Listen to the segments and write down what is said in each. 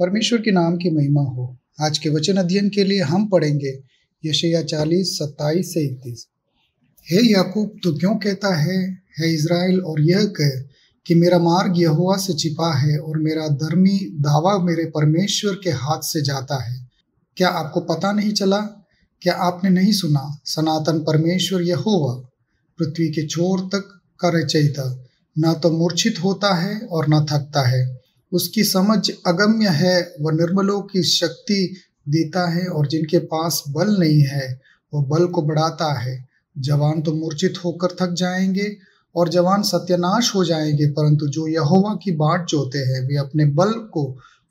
परमेश्वर के नाम की महिमा हो। आज के वचन अध्ययन के लिए हम पढ़ेंगे यशायाह 40:27-31। हे याकूब, तू क्यों कहता है इज़राइल, और यह कह कि मेरा मार्ग यहोवा से छिपा है और मेरा धर्मी दावा मेरे परमेश्वर के हाथ से जाता है। क्या आपको पता नहीं चला? क्या आपने नहीं सुना? सनातन परमेश्वर यहोवा पृथ्वी के छोर तक का रचयिता न तो मूर्छित होता है और न थकता है। उसकी समझ अगम्य है। वह निर्बलों की शक्ति देता है और जिनके पास बल नहीं है वह बल को बढ़ाता है। जवान तो मूर्छित होकर थक जाएंगे और जवान सत्यानाश हो जाएंगे, परंतु जो यहोवा की बाट जोते हैं वे अपने बल को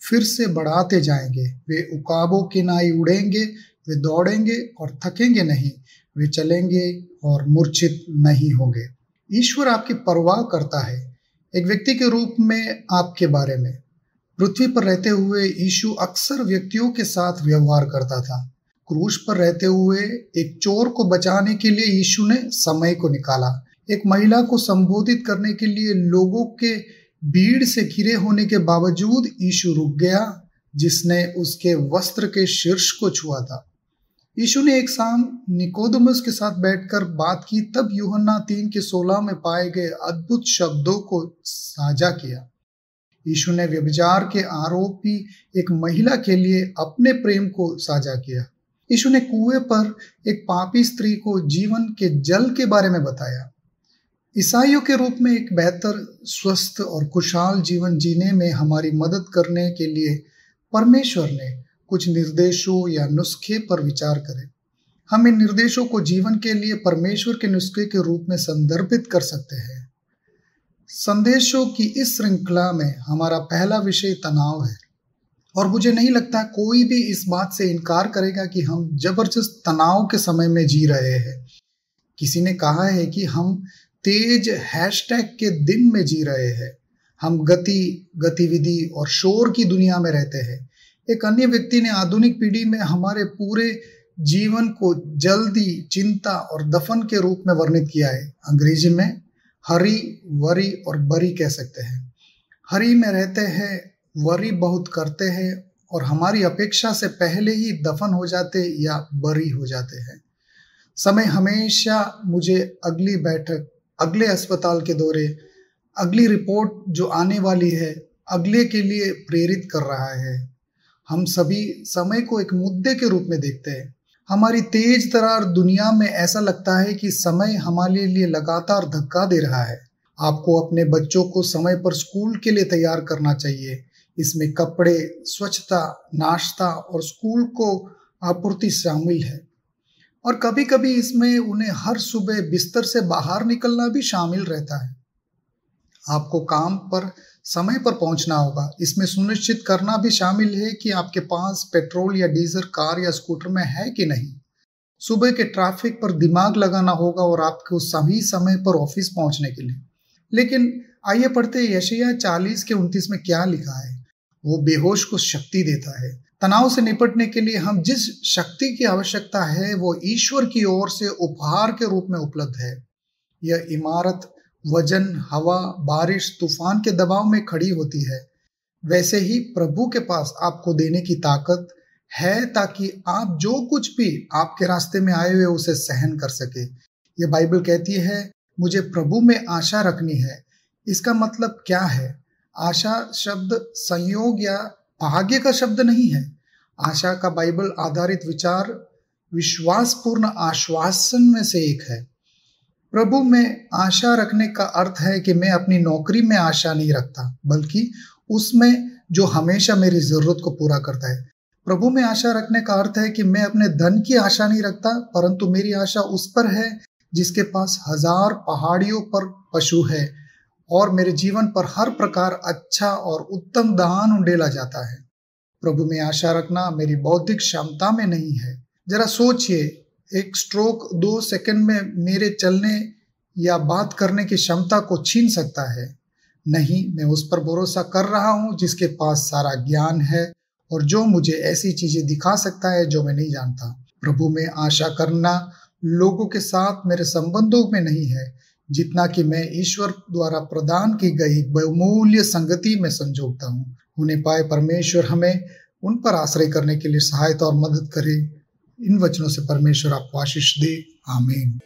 फिर से बढ़ाते जाएंगे। वे उकाबों की नाई उड़ेंगे, वे दौड़ेंगे और थकेंगे नहीं, वे चलेंगे और मूर्छित नहीं होंगे। ईश्वर आपकी परवाह करता है। एक व्यक्ति के रूप में आपके बारे में पृथ्वी पर रहते हुए यीशु अक्सर व्यक्तियों के साथ व्यवहार करता था। क्रूस पर रहते हुए एक चोर को बचाने के लिए यीशु ने समय को निकाला। एक महिला को संबोधित करने के लिए लोगों के भीड़ से घिरे होने के बावजूद यीशु रुक गया, जिसने उसके वस्त्र के शीर्ष को छुआ था। यीशु ने एक शाम निकोदेमुस के साथ बैठकर बात की, तब यूहन्ना 3:16 में पाए गए अद्भुत शब्दों को साझा किया। यीशु ने व्यभिचार के आरोपी एक महिला के लिए अपने प्रेम को साझा किया। यीशु ने कुएं पर एक पापी स्त्री को जीवन के जल के बारे में बताया। ईसाइयों के रूप में एक बेहतर, स्वस्थ और खुशहाल जीवन जीने में हमारी मदद करने के लिए परमेश्वर ने कुछ निर्देशों या नुस्खे पर विचार करें। हम इन निर्देशों को जीवन के लिए परमेश्वर के नुस्खे के रूप में संदर्भित कर सकते हैं। संदेशों की इस श्रृंखला में हमारा पहला विषय तनाव है, और मुझे नहीं लगता कोई भी इस बात से इनकार करेगा कि हम जबरदस्त तनाव के समय में जी रहे हैं। किसी ने कहा है कि हम तेज हैशटैग के दिन में जी रहे हैं। हम गतिविधि और शोर की दुनिया में रहते हैं। एक अन्य व्यक्ति ने आधुनिक पीढ़ी में हमारे पूरे जीवन को जल्दी, चिंता और दफन के रूप में वर्णित किया है। अंग्रेजी में हरी, वरी और बरी कह सकते हैं। हरी में रहते हैं, वरी बहुत करते हैं और हमारी अपेक्षा से पहले ही दफन हो जाते या बरी हो जाते हैं। समय हमेशा मुझे अगली बैठक, अगले अस्पताल के दौरे, अगली रिपोर्ट जो आने वाली है, अगले के लिए प्रेरित कर रहा है। हम सभी समय को एक मुद्दे के रूप में देखते हैं। हमारी तेज तरार दुनिया में ऐसा लगता है कि समय हमारे लिए लगातार धक्का दे रहा है। आपको अपने बच्चों को समय पर स्कूल के लिए तैयार करना चाहिए। इसमें कपड़े, स्वच्छता, नाश्ता और स्कूल को आपूर्ति शामिल है, और कभी कभी इसमें उन्हें हर सुबह बिस्तर से बाहर निकलना भी शामिल रहता है। आपको काम पर समय पर पहुंचना होगा। इसमें सुनिश्चित करना भी शामिल है कि आपके पास पेट्रोल या डीजल कार या स्कूटर में है कि नहीं। सुबह के ट्रैफिक पर दिमाग लगाना होगा और आपको सभी समय पर ऑफिस पहुंचने के लिए। लेकिन आइए पढ़ते हैं यशायाह 40:29 में क्या लिखा है। वो बेहोश को शक्ति देता है। तनाव से निपटने के लिए हम जिस शक्ति की आवश्यकता है वो ईश्वर की ओर से उपहार के रूप में उपलब्ध है। यह इमारत वजन, हवा, बारिश, तूफान के दबाव में खड़ी होती है, वैसे ही प्रभु के पास आपको देने की ताकत है, ताकि आप जो कुछ भी आपके रास्ते में आए हुए उसे सहन कर सके। ये बाइबल कहती है, मुझे प्रभु में आशा रखनी है। इसका मतलब क्या है? आशा शब्द संयोग या भाग्य का शब्द नहीं है। आशा का बाइबल आधारित विचार विश्वासपूर्ण आश्वासन में से एक है। प्रभु में आशा रखने का अर्थ है कि मैं अपनी नौकरी में आशा नहीं रखता, बल्कि उसमें जो हमेशा मेरी जरूरत को पूरा करता है। प्रभु में आशा रखने का अर्थ है कि मैं अपने धन की आशा नहीं रखता, परंतु मेरी आशा उस पर है जिसके पास 1000 पहाड़ियों पर पशु है और मेरे जीवन पर हर प्रकार अच्छा और उत्तम दान उंडेला जाता है। प्रभु में आशा रखना मेरी बौद्धिक क्षमता में नहीं है। जरा सोचिए, एक स्ट्रोक 2 सेकंड में मेरे चलने या बात करने की क्षमता को छीन सकता है। नहीं, मैं उस पर भरोसा कर रहा हूँ जिसके पास सारा ज्ञान है और जो मुझे ऐसी चीजें दिखा सकता है जो मैं नहीं जानता। प्रभु में आशा करना लोगों के साथ मेरे संबंधों में नहीं है, जितना कि मैं ईश्वर द्वारा प्रदान की गई बहुमूल्य संगति में संजोगता हूँ। उन्हें पाए परमेश्वर हमें उन पर आश्रय करने के लिए सहायता और मदद करे। इन वचनों से परमेश्वर आपको आशीष दे। आमीन।